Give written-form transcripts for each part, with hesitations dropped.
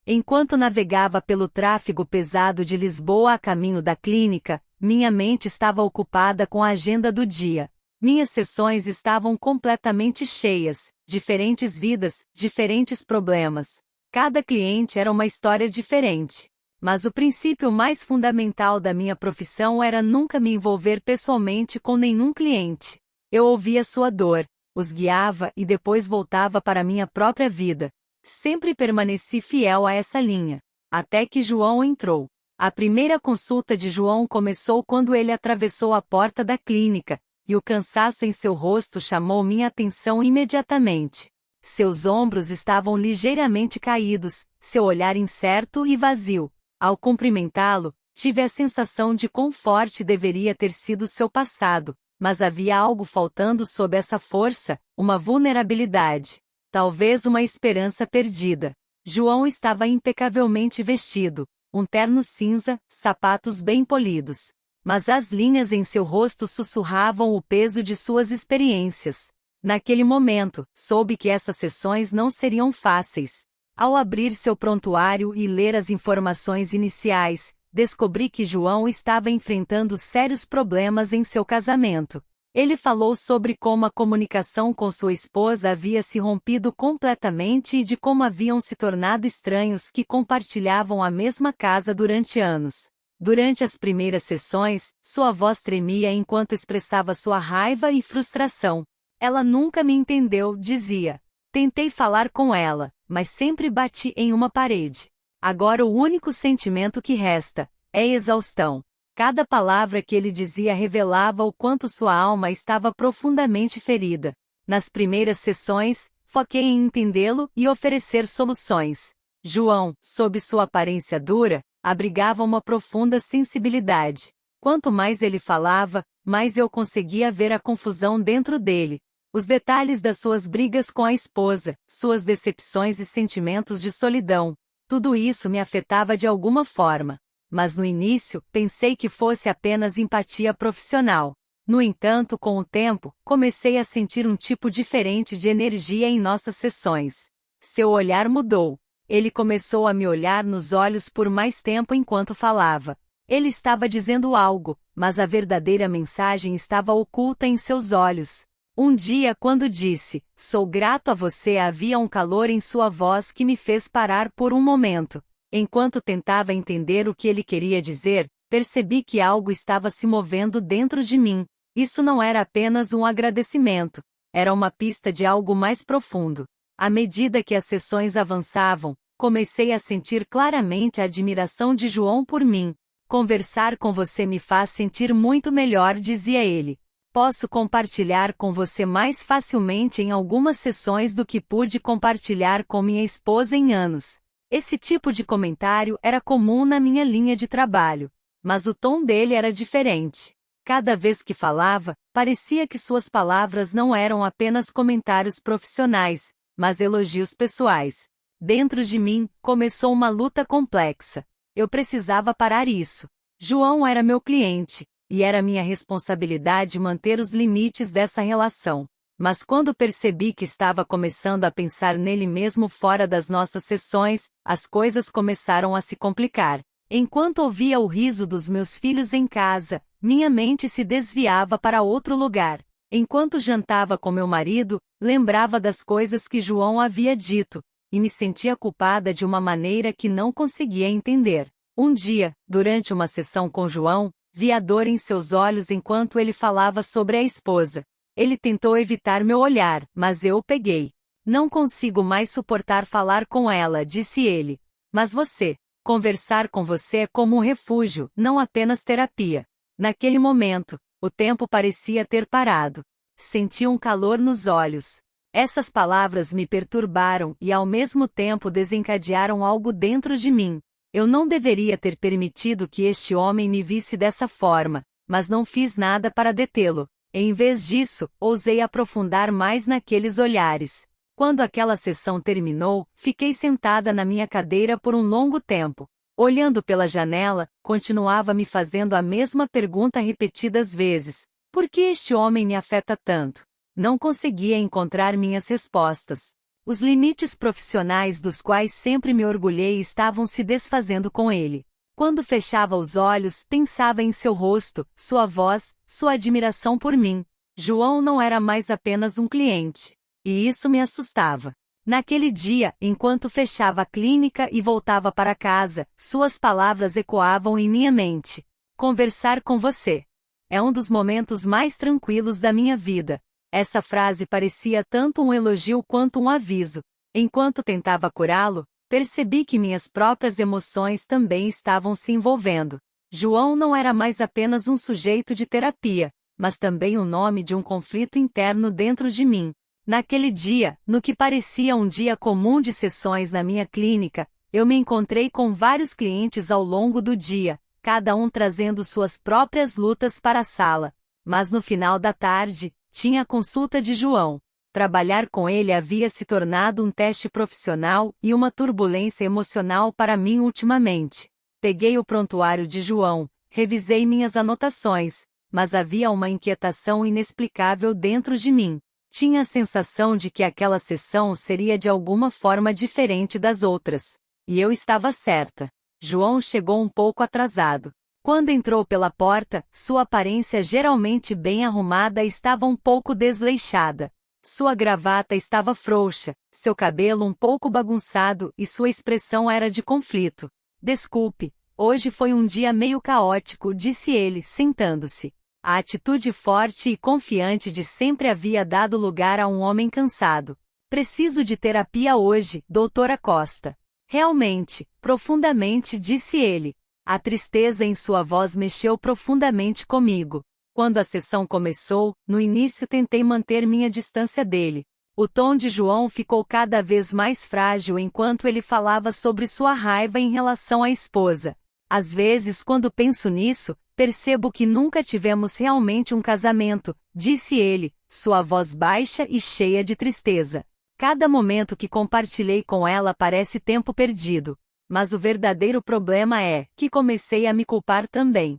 Enquanto navegava pelo tráfego pesado de Lisboa a caminho da clínica, minha mente estava ocupada com a agenda do dia. Minhas sessões estavam completamente cheias, diferentes vidas, diferentes problemas. Cada cliente era uma história diferente. Mas o princípio mais fundamental da minha profissão era nunca me envolver pessoalmente com nenhum cliente. Eu ouvia sua dor, os guiava e depois voltava para minha própria vida. Sempre permaneci fiel a essa linha. Até que João entrou. A primeira consulta de João começou quando ele atravessou a porta da clínica, e o cansaço em seu rosto chamou minha atenção imediatamente. Seus ombros estavam ligeiramente caídos, seu olhar incerto e vazio. Ao cumprimentá-lo, tive a sensação de quão forte deveria ter sido seu passado, mas havia algo faltando sob essa força, uma vulnerabilidade. Talvez uma esperança perdida. João estava impecavelmente vestido, um terno cinza, sapatos bem polidos. Mas as linhas em seu rosto sussurravam o peso de suas experiências. Naquele momento, soube que essas sessões não seriam fáceis. Ao abrir seu prontuário e ler as informações iniciais, descobri que João estava enfrentando sérios problemas em seu casamento. Ele falou sobre como a comunicação com sua esposa havia se rompido completamente e de como haviam se tornado estranhos que compartilhavam a mesma casa durante anos. Durante as primeiras sessões, sua voz tremia enquanto expressava sua raiva e frustração. Ela nunca me entendeu, dizia. Tentei falar com ela, mas sempre bati em uma parede. Agora o único sentimento que resta é exaustão. Cada palavra que ele dizia revelava o quanto sua alma estava profundamente ferida. Nas primeiras sessões, foquei em entendê-lo e oferecer soluções. João, sob sua aparência dura, abrigava uma profunda sensibilidade. Quanto mais ele falava, mais eu conseguia ver a confusão dentro dele. Os detalhes das suas brigas com a esposa, suas decepções e sentimentos de solidão. Tudo isso me afetava de alguma forma. Mas no início, pensei que fosse apenas empatia profissional. No entanto, com o tempo, comecei a sentir um tipo diferente de energia em nossas sessões. Seu olhar mudou. Ele começou a me olhar nos olhos por mais tempo enquanto falava. Ele estava dizendo algo, mas a verdadeira mensagem estava oculta em seus olhos. Um dia, quando disse, "Sou grato a você", havia um calor em sua voz que me fez parar por um momento. Enquanto tentava entender o que ele queria dizer, percebi que algo estava se movendo dentro de mim. Isso não era apenas um agradecimento, era uma pista de algo mais profundo. À medida que as sessões avançavam, comecei a sentir claramente a admiração de João por mim. "Conversar com você me faz sentir muito melhor", dizia ele. "Posso compartilhar com você mais facilmente em algumas sessões do que pude compartilhar com minha esposa em anos." Esse tipo de comentário era comum na minha linha de trabalho, mas o tom dele era diferente. Cada vez que falava, parecia que suas palavras não eram apenas comentários profissionais, mas elogios pessoais. Dentro de mim, começou uma luta complexa. Eu precisava parar isso. João era meu cliente, e era minha responsabilidade manter os limites dessa relação. Mas quando percebi que estava começando a pensar nele mesmo fora das nossas sessões, as coisas começaram a se complicar. Enquanto ouvia o riso dos meus filhos em casa, minha mente se desviava para outro lugar. Enquanto jantava com meu marido, lembrava das coisas que João havia dito, e me sentia culpada de uma maneira que não conseguia entender. Um dia, durante uma sessão com João, vi a dor em seus olhos enquanto ele falava sobre a esposa. Ele tentou evitar meu olhar, mas eu o peguei. "Não consigo mais suportar falar com ela", disse ele. "Mas conversar com você é como um refúgio, não apenas terapia." Naquele momento, o tempo parecia ter parado. Senti um calor nos olhos. Essas palavras me perturbaram e ao mesmo tempo desencadearam algo dentro de mim. Eu não deveria ter permitido que este homem me visse dessa forma, mas não fiz nada para detê-lo. Em vez disso, ousei aprofundar mais naqueles olhares. Quando aquela sessão terminou, fiquei sentada na minha cadeira por um longo tempo. Olhando pela janela, continuava me fazendo a mesma pergunta repetidas vezes. Por que este homem me afeta tanto? Não conseguia encontrar minhas respostas. Os limites profissionais dos quais sempre me orgulhei estavam se desfazendo com ele. Quando fechava os olhos, pensava em seu rosto, sua voz, sua admiração por mim. João não era mais apenas um cliente. E isso me assustava. Naquele dia, enquanto fechava a clínica e voltava para casa, suas palavras ecoavam em minha mente. Conversar com você é um dos momentos mais tranquilos da minha vida. Essa frase parecia tanto um elogio quanto um aviso. Enquanto tentava curá-lo, percebi que minhas próprias emoções também estavam se envolvendo. João não era mais apenas um sujeito de terapia, mas também o nome de um conflito interno dentro de mim. Naquele dia, no que parecia um dia comum de sessões na minha clínica, eu me encontrei com vários clientes ao longo do dia, cada um trazendo suas próprias lutas para a sala. Mas no final da tarde, tinha a consulta de João. Trabalhar com ele havia se tornado um teste profissional e uma turbulência emocional para mim ultimamente. Peguei o prontuário de João, revisei minhas anotações, mas havia uma inquietação inexplicável dentro de mim. Tinha a sensação de que aquela sessão seria de alguma forma diferente das outras. E eu estava certa. João chegou um pouco atrasado. Quando entrou pela porta, sua aparência geralmente bem arrumada estava um pouco desleixada. Sua gravata estava frouxa, seu cabelo um pouco bagunçado e sua expressão era de conflito. Desculpe, hoje foi um dia meio caótico, disse ele, sentando-se. A atitude forte e confiante de sempre havia dado lugar a um homem cansado. Preciso de terapia hoje, doutora Costa. Realmente, profundamente, disse ele. A tristeza em sua voz mexeu profundamente comigo. Quando a sessão começou, no início tentei manter minha distância dele. O tom de João ficou cada vez mais frágil enquanto ele falava sobre sua raiva em relação à esposa. Às vezes, quando penso nisso, percebo que nunca tivemos realmente um casamento, disse ele, sua voz baixa e cheia de tristeza. Cada momento que compartilhei com ela parece tempo perdido. Mas o verdadeiro problema é que comecei a me culpar também.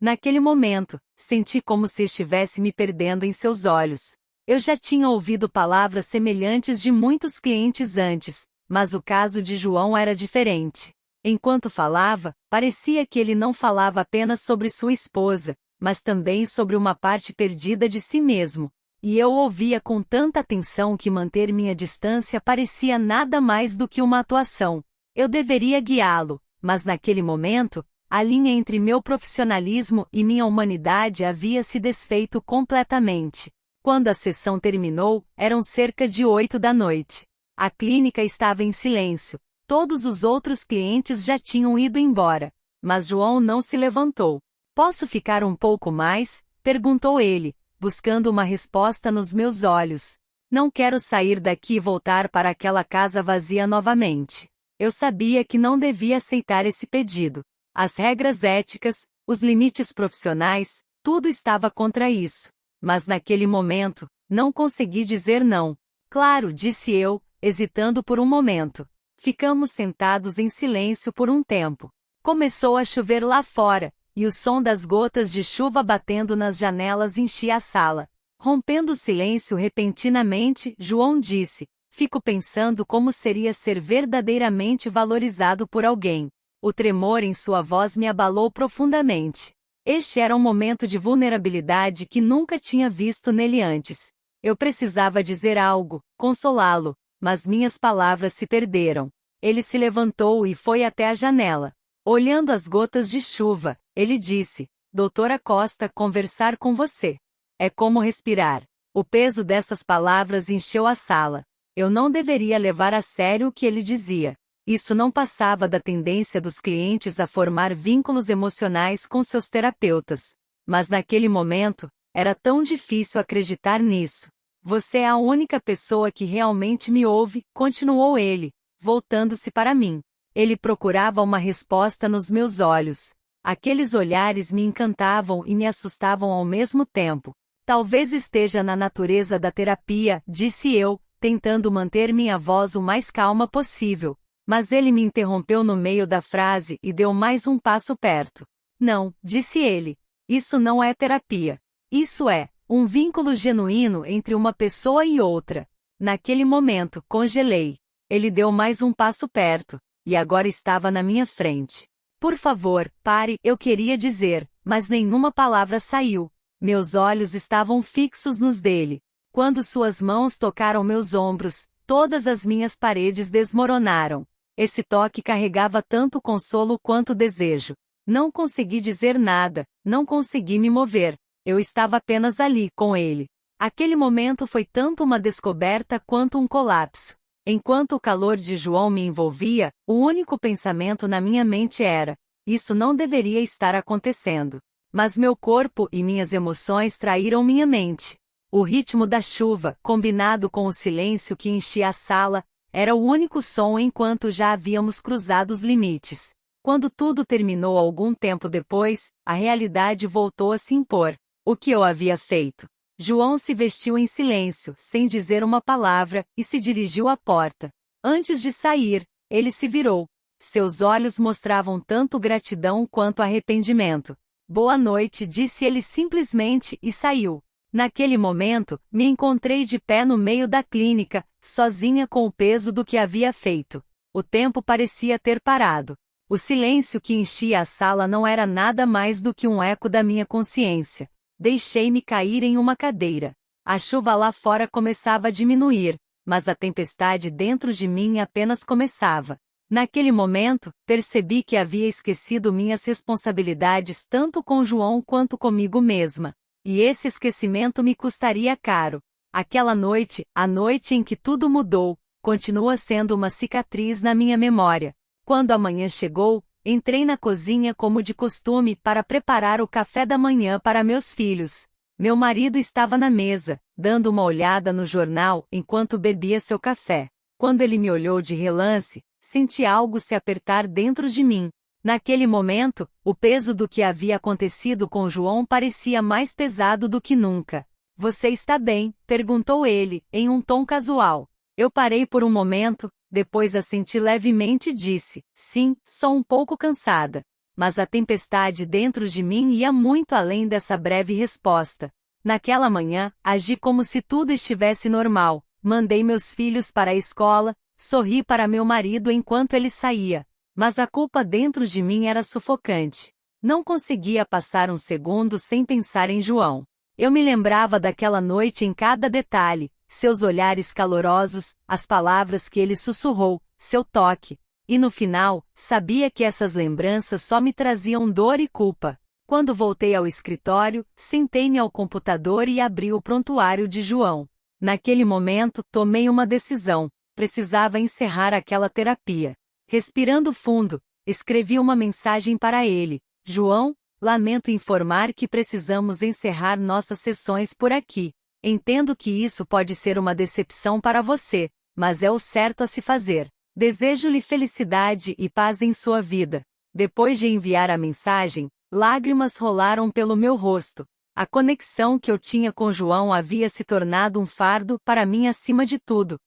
Naquele momento, senti como se estivesse me perdendo em seus olhos. Eu já tinha ouvido palavras semelhantes de muitos clientes antes, mas o caso de João era diferente. Enquanto falava, parecia que ele não falava apenas sobre sua esposa, mas também sobre uma parte perdida de si mesmo. E eu ouvia com tanta atenção que manter minha distância parecia nada mais do que uma atuação. Eu deveria guiá-lo, mas naquele momento, a linha entre meu profissionalismo e minha humanidade havia se desfeito completamente. Quando a sessão terminou, eram cerca de 8 da noite. A clínica estava em silêncio. Todos os outros clientes já tinham ido embora. Mas João não se levantou. Posso ficar um pouco mais? Perguntou ele, buscando uma resposta nos meus olhos. Não quero sair daqui e voltar para aquela casa vazia novamente. Eu sabia que não devia aceitar esse pedido. As regras éticas, os limites profissionais, tudo estava contra isso. Mas naquele momento, não consegui dizer não. Claro, disse eu, hesitando por um momento. Ficamos sentados em silêncio por um tempo. Começou a chover lá fora, e o som das gotas de chuva batendo nas janelas enchia a sala. Rompendo o silêncio repentinamente, João disse: "Fico pensando como seria ser verdadeiramente valorizado por alguém." O tremor em sua voz me abalou profundamente. Este era um momento de vulnerabilidade que nunca tinha visto nele antes. Eu precisava dizer algo, consolá-lo, mas minhas palavras se perderam. Ele se levantou e foi até a janela. Olhando as gotas de chuva, ele disse: "Doutora Costa, conversar com você é como respirar." O peso dessas palavras encheu a sala. Eu não deveria levar a sério o que ele dizia. Isso não passava da tendência dos clientes a formar vínculos emocionais com seus terapeutas. Mas naquele momento, era tão difícil acreditar nisso. "Você é a única pessoa que realmente me ouve", continuou ele, voltando-se para mim. Ele procurava uma resposta nos meus olhos. Aqueles olhares me encantavam e me assustavam ao mesmo tempo. "Talvez esteja na natureza da terapia", disse eu, tentando manter minha voz o mais calma possível. Mas ele me interrompeu no meio da frase e deu mais um passo perto. "Não", disse ele. "Isso não é terapia. Isso é um vínculo genuíno entre uma pessoa e outra." Naquele momento, congelei. Ele deu mais um passo perto, e agora estava na minha frente. Por favor, pare, eu queria dizer, mas nenhuma palavra saiu. Meus olhos estavam fixos nos dele. Quando suas mãos tocaram meus ombros, todas as minhas paredes desmoronaram. Esse toque carregava tanto consolo quanto desejo. Não consegui dizer nada, não consegui me mover. Eu estava apenas ali, com ele. Aquele momento foi tanto uma descoberta quanto um colapso. Enquanto o calor de João me envolvia, o único pensamento na minha mente era: isso não deveria estar acontecendo. Mas meu corpo e minhas emoções traíram minha mente. O ritmo da chuva, combinado com o silêncio que enchia a sala, era o único som enquanto já havíamos cruzado os limites. Quando tudo terminou algum tempo depois, a realidade voltou a se impor. O que eu havia feito? João se vestiu em silêncio, sem dizer uma palavra, e se dirigiu à porta. Antes de sair, ele se virou. Seus olhos mostravam tanto gratidão quanto arrependimento. Boa noite, disse ele simplesmente e saiu. Naquele momento, me encontrei de pé no meio da clínica, sozinha com o peso do que havia feito. O tempo parecia ter parado. O silêncio que enchia a sala não era nada mais do que um eco da minha consciência. Deixei-me cair em uma cadeira. A chuva lá fora começava a diminuir, mas a tempestade dentro de mim apenas começava. Naquele momento, percebi que havia esquecido minhas responsabilidades tanto com João quanto comigo mesma. E esse esquecimento me custaria caro. Aquela noite, a noite em que tudo mudou, continua sendo uma cicatriz na minha memória. Quando a manhã chegou, entrei na cozinha como de costume para preparar o café da manhã para meus filhos. Meu marido estava na mesa, dando uma olhada no jornal enquanto bebia seu café. Quando ele me olhou de relance, senti algo se apertar dentro de mim. Naquele momento, o peso do que havia acontecido com João parecia mais pesado do que nunca. Você está bem? Perguntou ele, em um tom casual. Eu parei por um momento, depois assenti levemente e disse: sim, sou um pouco cansada. Mas a tempestade dentro de mim ia muito além dessa breve resposta. Naquela manhã, agi como se tudo estivesse normal. Mandei meus filhos para a escola, sorri para meu marido enquanto ele saía. Mas a culpa dentro de mim era sufocante. Não conseguia passar um segundo sem pensar em João. Eu me lembrava daquela noite em cada detalhe, seus olhares calorosos, as palavras que ele sussurrou, seu toque. E no final, sabia que essas lembranças só me traziam dor e culpa. Quando voltei ao escritório, sentei-me ao computador e abri o prontuário de João. Naquele momento, tomei uma decisão. Precisava encerrar aquela terapia. Respirando fundo, escrevi uma mensagem para ele. João, lamento informar que precisamos encerrar nossas sessões por aqui. Entendo que isso pode ser uma decepção para você, mas é o certo a se fazer. Desejo-lhe felicidade e paz em sua vida. Depois de enviar a mensagem, lágrimas rolaram pelo meu rosto. A conexão que eu tinha com João havia se tornado um fardo para mim acima de tudo.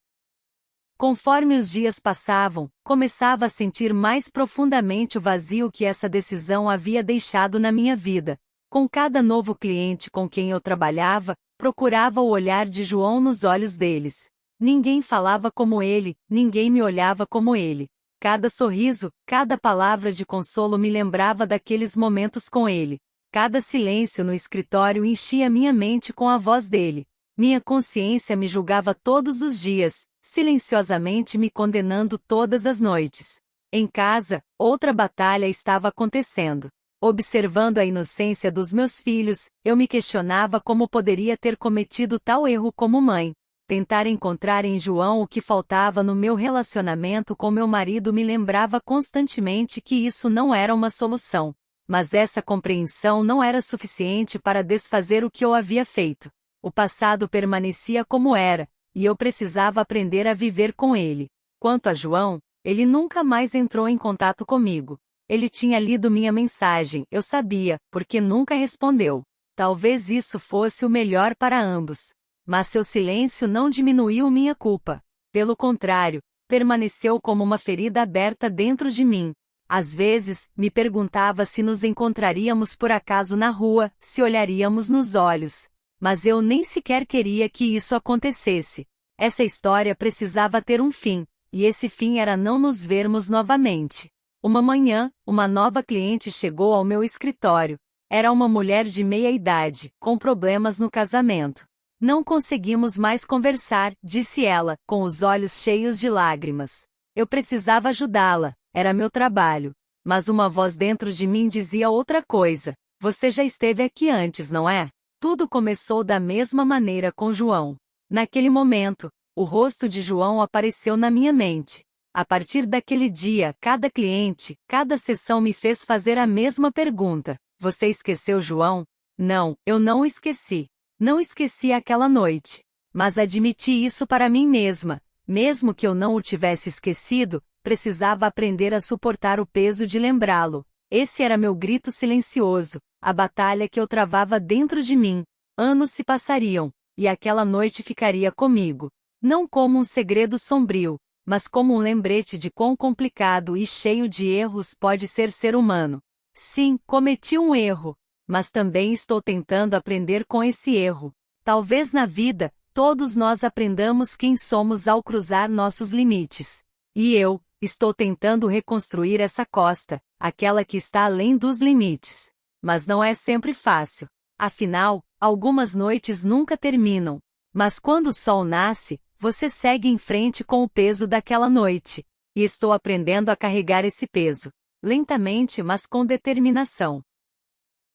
Conforme os dias passavam, começava a sentir mais profundamente o vazio que essa decisão havia deixado na minha vida. Com cada novo cliente com quem eu trabalhava, procurava o olhar de João nos olhos deles. Ninguém falava como ele, ninguém me olhava como ele. Cada sorriso, cada palavra de consolo me lembrava daqueles momentos com ele. Cada silêncio no escritório enchia minha mente com a voz dele. Minha consciência me julgava todos os dias, silenciosamente me condenando todas as noites. Em casa, outra batalha estava acontecendo. Observando a inocência dos meus filhos, eu me questionava como poderia ter cometido tal erro como mãe. Tentar encontrar em João o que faltava no meu relacionamento com meu marido me lembrava constantemente que isso não era uma solução. Mas essa compreensão não era suficiente para desfazer o que eu havia feito. O passado permanecia como era, e eu precisava aprender a viver com ele. Quanto a João, ele nunca mais entrou em contato comigo. Ele tinha lido minha mensagem, eu sabia, porque nunca respondeu. Talvez isso fosse o melhor para ambos. Mas seu silêncio não diminuiu minha culpa. Pelo contrário, permaneceu como uma ferida aberta dentro de mim. Às vezes, me perguntava se nos encontraríamos por acaso na rua, se olharíamos nos olhos. Mas eu nem sequer queria que isso acontecesse. Essa história precisava ter um fim, e esse fim era não nos vermos novamente. Uma manhã, uma nova cliente chegou ao meu escritório. Era uma mulher de meia idade, com problemas no casamento. Não conseguimos mais conversar, disse ela, com os olhos cheios de lágrimas. Eu precisava ajudá-la, era meu trabalho. Mas uma voz dentro de mim dizia outra coisa. Você já esteve aqui antes, não é? Tudo começou da mesma maneira com João. Naquele momento, o rosto de João apareceu na minha mente. A partir daquele dia, cada cliente, cada sessão me fez fazer a mesma pergunta. Você esqueceu João? Não, eu não o esqueci. Não esqueci aquela noite. Mas admiti isso para mim mesma. Mesmo que eu não o tivesse esquecido, precisava aprender a suportar o peso de lembrá-lo. Esse era meu grito silencioso, a batalha que eu travava dentro de mim. Anos se passariam, e aquela noite ficaria comigo. Não como um segredo sombrio, mas como um lembrete de quão complicado e cheio de erros pode ser humano. Sim, cometi um erro, mas também estou tentando aprender com esse erro. Talvez na vida, todos nós aprendamos quem somos ao cruzar nossos limites. E eu, estou tentando reconstruir essa costa, aquela que está além dos limites. Mas não é sempre fácil. Afinal, algumas noites nunca terminam. Mas quando o sol nasce, você segue em frente com o peso daquela noite. E estou aprendendo a carregar esse peso. Lentamente, mas com determinação.